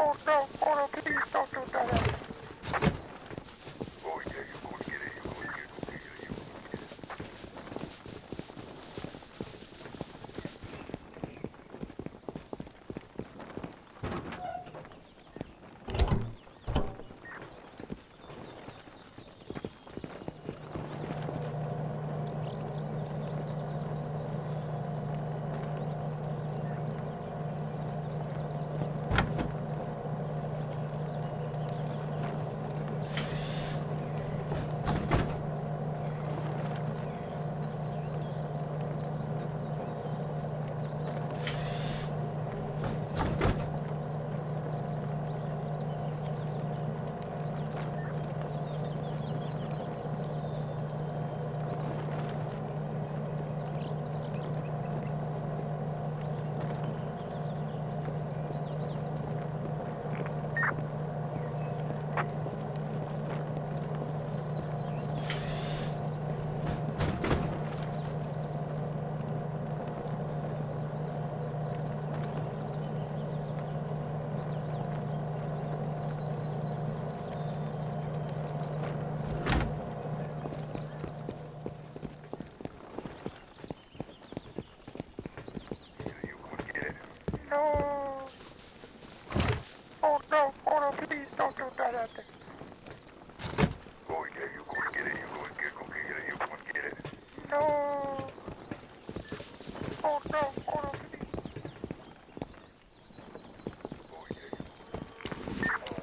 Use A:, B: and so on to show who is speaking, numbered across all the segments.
A: Oh no, oh no, please don't do that.
B: Oh yeah, you're gonna get it. You're gonna get it. Okay, yeah, you're gonna get it. Yeah, you're gonna get it.
A: No. Oh no, oh no, please don't do that.
B: Oh yeah, you're gonna get it. You're gonna get it. Okay, yeah, you're gonna get it.
A: No. Oh no, oh no, please.
B: Oh yeah, you're gonna.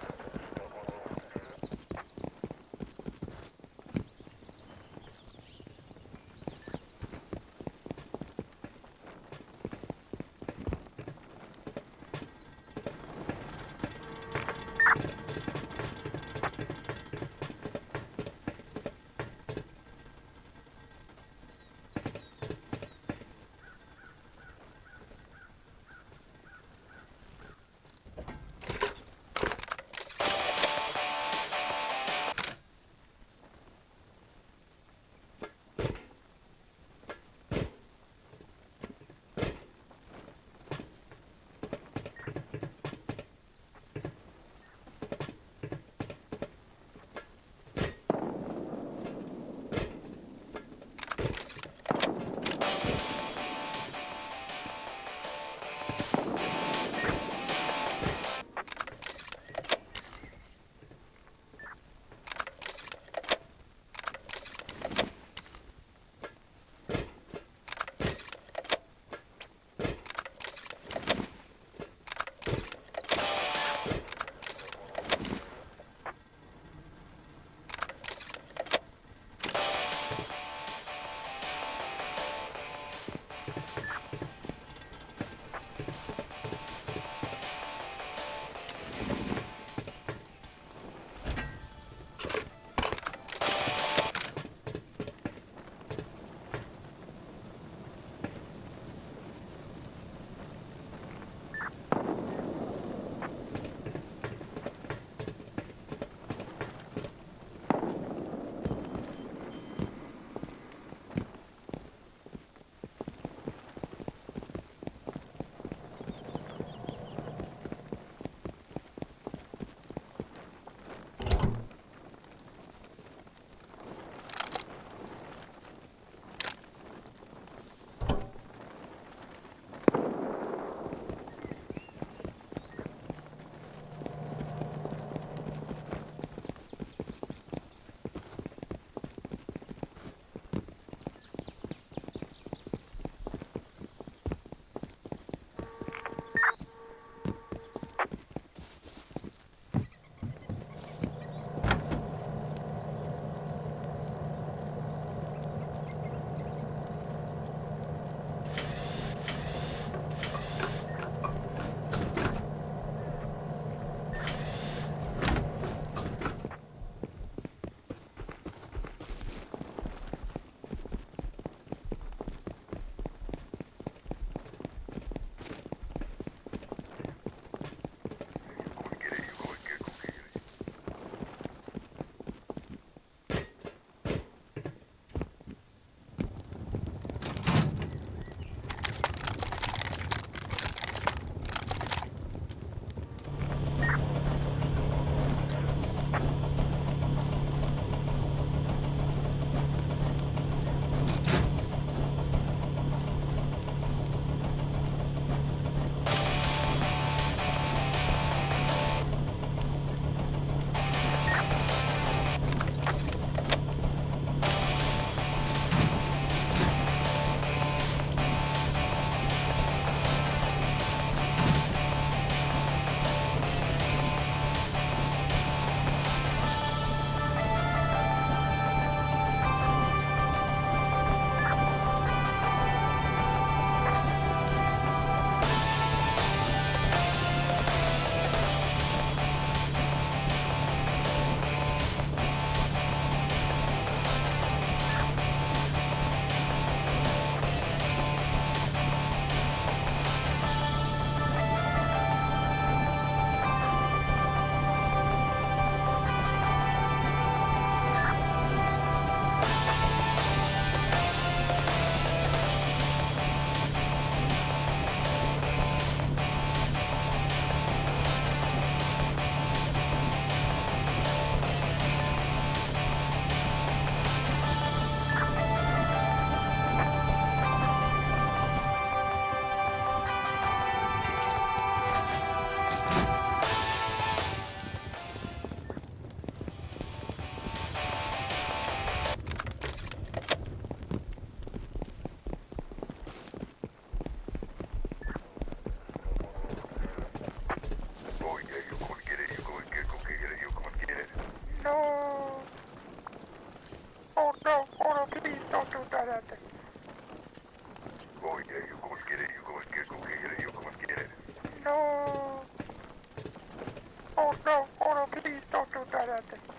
A: out that thing.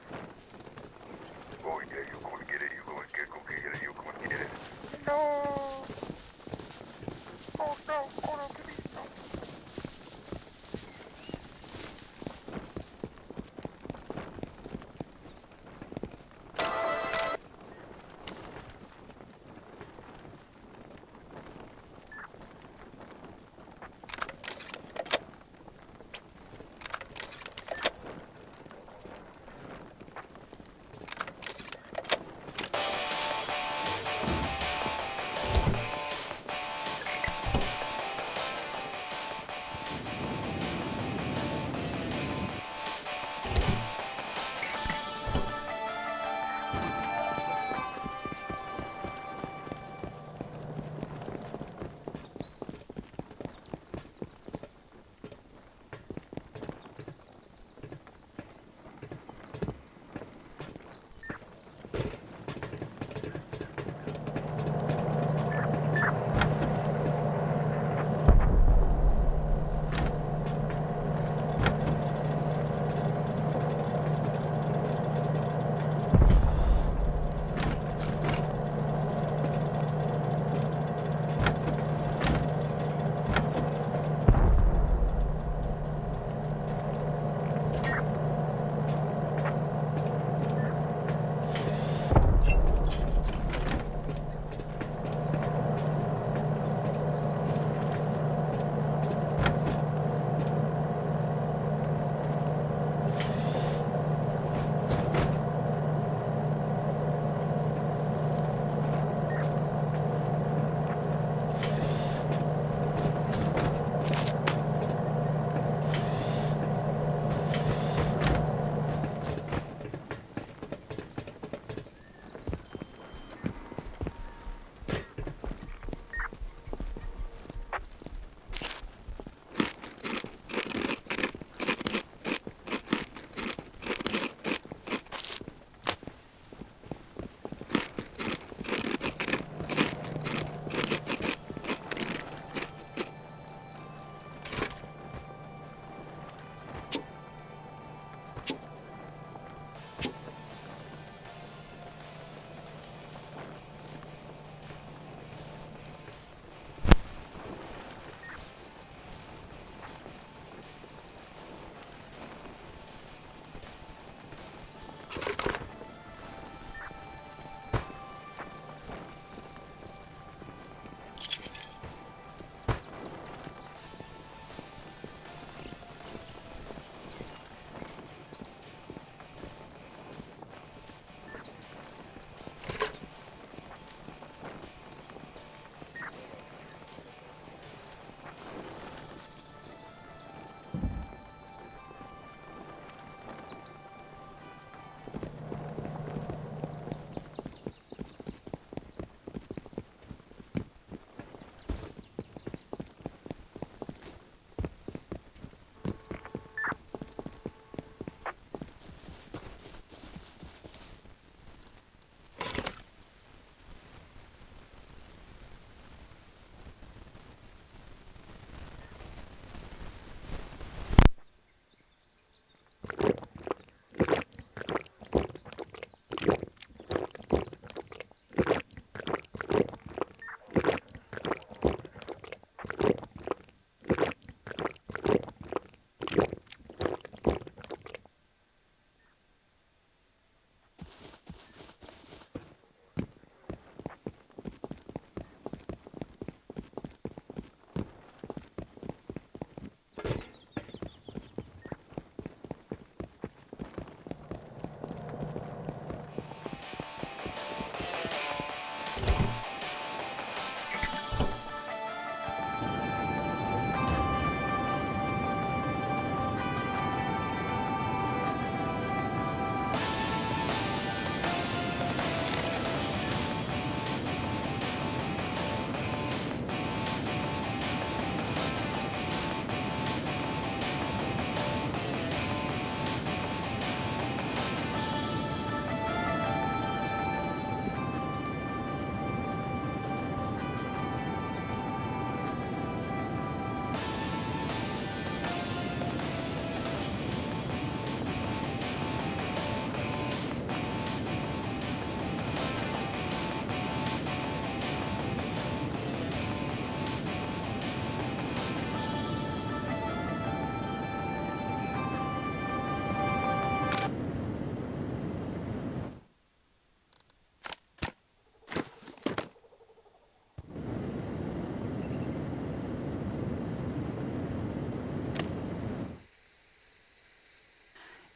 B: Oh yeah, you gonna get it. You gonna get it. You gonna get it.
A: No. Oh no. Oh no, please no.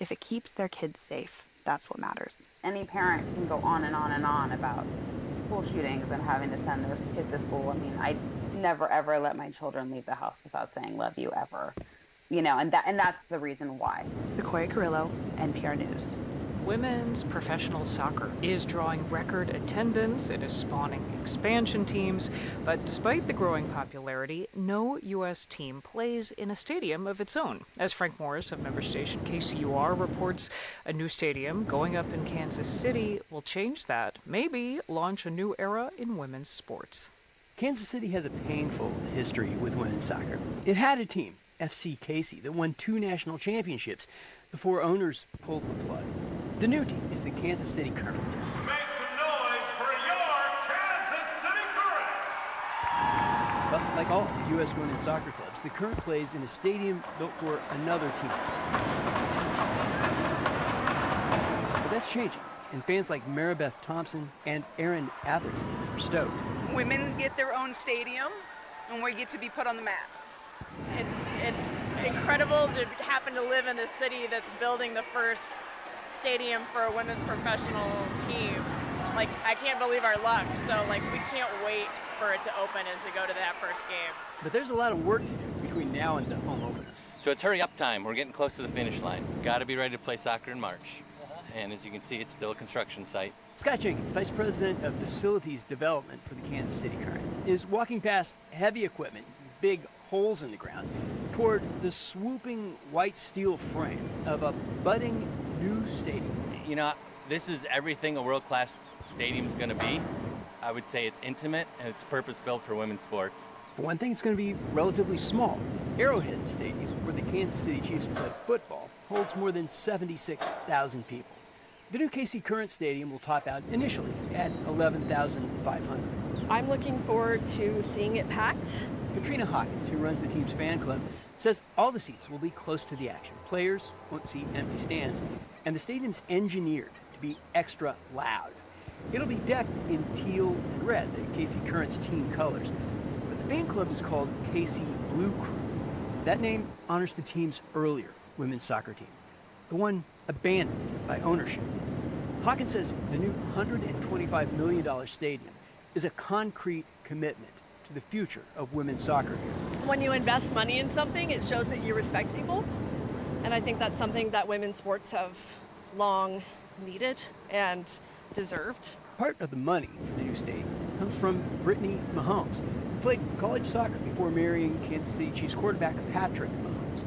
C: If it keeps their kids safe, that's what matters.
D: Any parent can go on and on and on about school shootings and having to send their kid to school. I mean, I never ever let my children leave the house without saying love you ever. And that's the reason why.
C: Sequoia Carrillo, NPR News.
E: Women's professional soccer is drawing record attendance. It is spawning expansion teams. But despite the growing popularity, no U.S. team plays in a stadium of its own. As Frank Morris of member station KCUR reports, a new stadium going up in Kansas City will change that, maybe launch a new era in women's sports.
F: Kansas City has a painful history with women's soccer. It had a team, FC Casey, that won 2 national championships before owners pulled the plug. The new team is the Kansas City Current.
G: Make some noise for your Kansas City Current!
F: But like all U.S. women's soccer clubs, the Current plays in a stadium built for another team. But that's changing, and fans like Maribeth Thompson and Erin Atherton are stoked.
H: Women get their own stadium, and we get to be put on the map.
I: It's incredible to happen to live in the city that's building the first stadium for a women's professional team. Like, I can't believe our luck. So, we can't wait for it to open and to go to that first game.
F: But there's a lot of work to do between now and the home opener.
J: So it's hurry up time. We're getting close to the finish line. Got to be ready to play soccer in March. And as you can see, it's still a construction site.
F: Scott Jenkins, Vice President of Facilities Development for the Kansas City Current, is walking past heavy equipment, big holes in the ground, toward the swooping white steel frame of a budding new stadium.
J: This is everything a world-class stadium's going to be. I would say it's intimate and it's purpose-built for women's sports.
F: For one thing, it's going to be relatively small. Arrowhead Stadium, where the Kansas City Chiefs play football, holds more than 76,000 people. The new KC Current Stadium will top out initially at 11,500.
K: I'm looking forward to seeing it packed.
F: Katrina Hawkins, who runs the team's fan club, says all the seats will be close to the action. Players won't see empty stands, and the stadium's engineered to be extra loud. It'll be decked in teal and red, the KC Current's team colors. But the fan club is called KC Blue Crew. That name honors the team's earlier women's soccer team, the one abandoned by ownership. Hawkins says the new $125 million stadium is a concrete commitment to the future of women's soccer here.
K: When you invest money in something, it shows that you respect people. And I think that's something that women's sports have long needed and deserved.
F: Part of the money for the new stadium comes from Brittany Mahomes, who played college soccer before marrying Kansas City Chiefs quarterback Patrick Mahomes.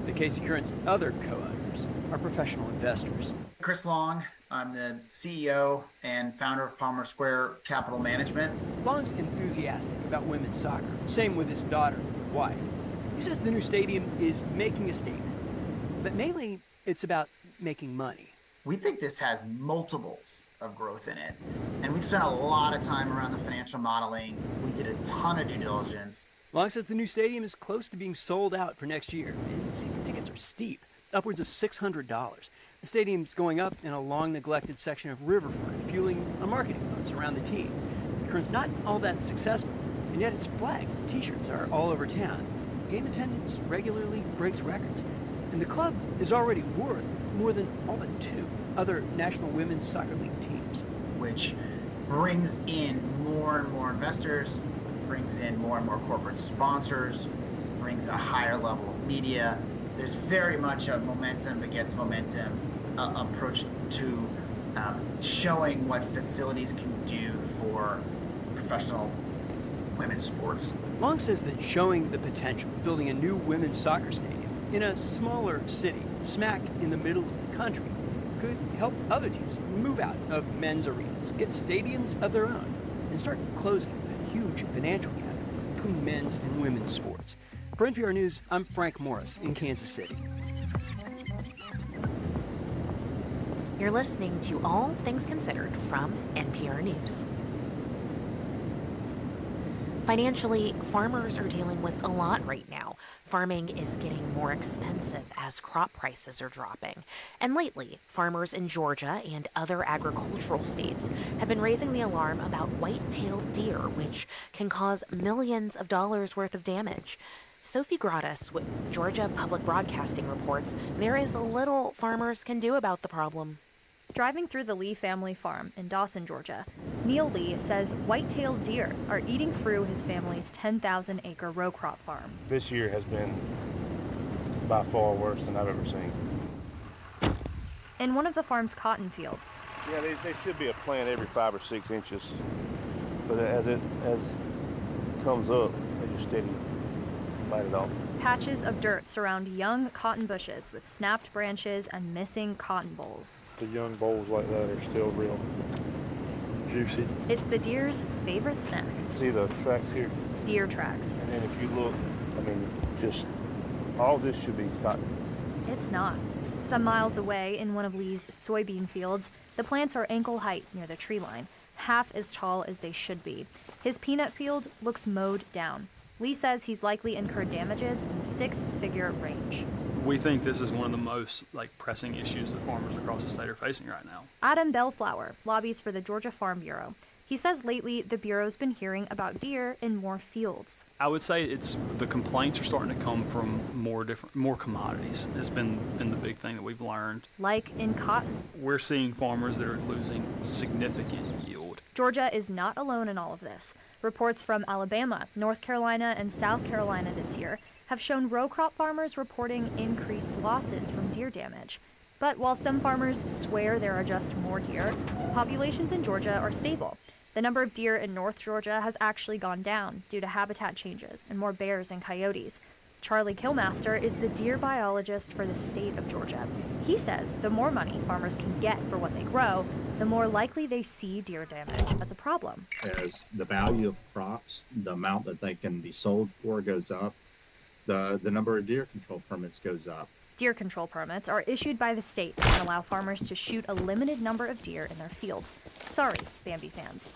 F: The KC Current's other co-owners are professional investors.
L: Chris Long, I'm the CEO and founder of Palmer Square Capital Management.
F: Long's enthusiastic about women's soccer, same with his daughter and wife. He says the new stadium is making a statement, but mainly it's about making money.
L: We think this has multiples of growth in it, and we've spent a lot of time around the financial modeling. We did a ton of due diligence.
F: Long says the new stadium is close to being sold out for next year, and season tickets are steep, upwards of $600. The stadium's going up in a long-neglected section of riverfront, fueling a marketing buzz around the team. The Current's not all that successful, and yet its flags and t-shirts are all over town. Game attendance regularly breaks records, and the club is already worth more than all but 2 other National Women's Soccer League teams.
L: Which brings in more and more investors, brings in more and more corporate sponsors, brings a higher level of media. There's very much a momentum begets momentum approach to showing what facilities can do for professional women's sports.
F: Long says that showing the potential of building a new women's soccer stadium in a smaller city, smack in the middle of the country, could help other teams move out of men's arenas, get stadiums of their own, and start closing a huge financial gap between men's and women's sports. For NPR News, I'm Frank Morris in Kansas City.
M: You're listening to All Things Considered from NPR News. Financially, farmers are dealing with a lot right now. Farming is getting more expensive as crop prices are dropping. And lately, farmers in Georgia and other agricultural states have been raising the alarm about white-tailed deer, which can cause millions of dollars worth of damage. Sophie Gratis with Georgia Public Broadcasting reports there is little farmers can do about the problem.
N: Driving through the Lee family farm in Dawson, Georgia, Neil Lee says white-tailed deer are eating through his family's 10,000-acre row crop farm.
O: This year has been by far worse than I've ever seen.
N: In one of the farm's cotton fields.
O: Yeah, they should be a plant every 5 or 6 inches, but as it comes up, they just steady bite it off.
N: Patches of dirt surround young cotton bushes with snapped branches and missing cotton bolls.
O: The young bolls like that are still real juicy.
N: It's the deer's favorite snack.
O: See the tracks here?
N: Deer tracks.
O: And then if you look, I mean, just all this should be cotton.
N: It's not. Some miles away in one of Lee's soybean fields, the plants are ankle height near the tree line, half as tall as they should be. His peanut field looks mowed down. Lee says he's likely incurred damages in the 6-figure range.
P: We think this is one of the most pressing issues that farmers across the state are facing right now.
N: Adam Bellflower lobbies for the Georgia Farm Bureau. He says lately the Bureau's been hearing about deer in more fields.
P: I would say the complaints are starting to come from more commodities. It's been the big thing that we've learned.
N: Like in cotton.
P: We're seeing farmers that are losing significant yield.
N: Georgia is not alone in all of this. Reports from Alabama, North Carolina, and South Carolina this year have shown row crop farmers reporting increased losses from deer damage. But while some farmers swear there are just more deer, populations in Georgia are stable. The number of deer in North Georgia has actually gone down due to habitat changes and more bears and coyotes. Charlie Kilmaster is the deer biologist for the state of Georgia. He says the more money farmers can get for what they grow, the more likely they see deer damage as a problem.
Q: As the value of crops, the amount that they can be sold for goes up, the number of deer control permits goes up.
N: Deer control permits are issued by the state and allow farmers to shoot a limited number of deer in their fields. Sorry, Bambi fans.